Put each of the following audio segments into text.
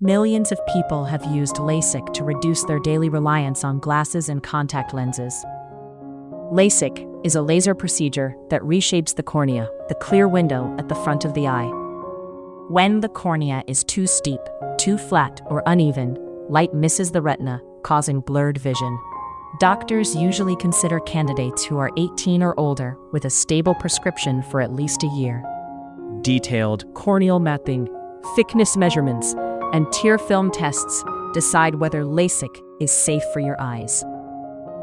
Millions of people have used LASIK to reduce their daily reliance on glasses and contact lenses. LASIK is a laser procedure that reshapes the cornea, the clear window at the front of the eye. When the cornea is too steep, too flat, or uneven, light misses the retina, causing blurred vision. Doctors usually consider candidates who are 18 or older with a stable prescription for at least a year. Detailed corneal mapping, thickness measurements, and tear film tests decide whether LASIK is safe for your eyes.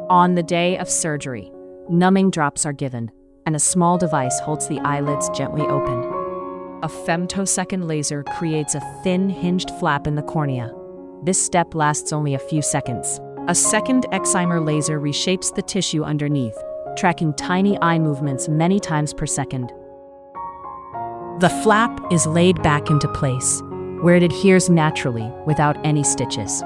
On the day of surgery, numbing drops are given, and a small device holds the eyelids gently open. A femtosecond laser creates a thin, hinged flap in the cornea. This step lasts only a few seconds. A second excimer laser reshapes the tissue underneath, tracking tiny eye movements many times per second. The flap is laid back into place, where it adheres naturally without any stitches.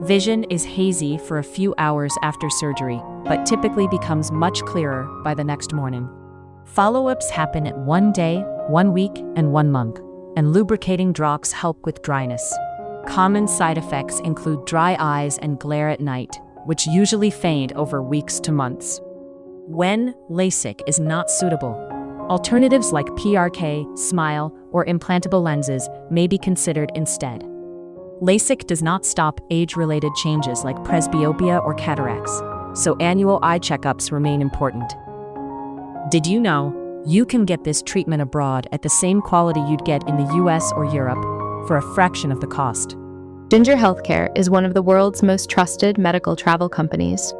Vision is hazy for a few hours after surgery, but typically becomes much clearer by the next morning. Follow-ups happen at 1 day, 1 week, and 1 month, and lubricating drops help with dryness. Common side effects include dry eyes and glare at night, which usually fade over weeks to months. When LASIK is not suitable, alternatives like PRK, SMILE, or implantable lenses may be considered instead. LASIK does not stop age-related changes like presbyopia or cataracts, so annual eye checkups remain important. Did you know you can get this treatment abroad at the same quality you'd get in the US or Europe for a fraction of the cost? Ginger Healthcare is one of the world's most trusted medical travel companies.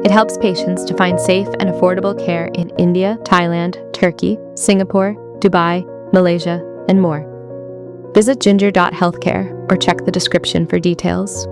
It helps patients to find safe and affordable care in India, Thailand, Turkey, Singapore, Dubai, Malaysia, and more. Visit ginger.healthcare or check the description for details.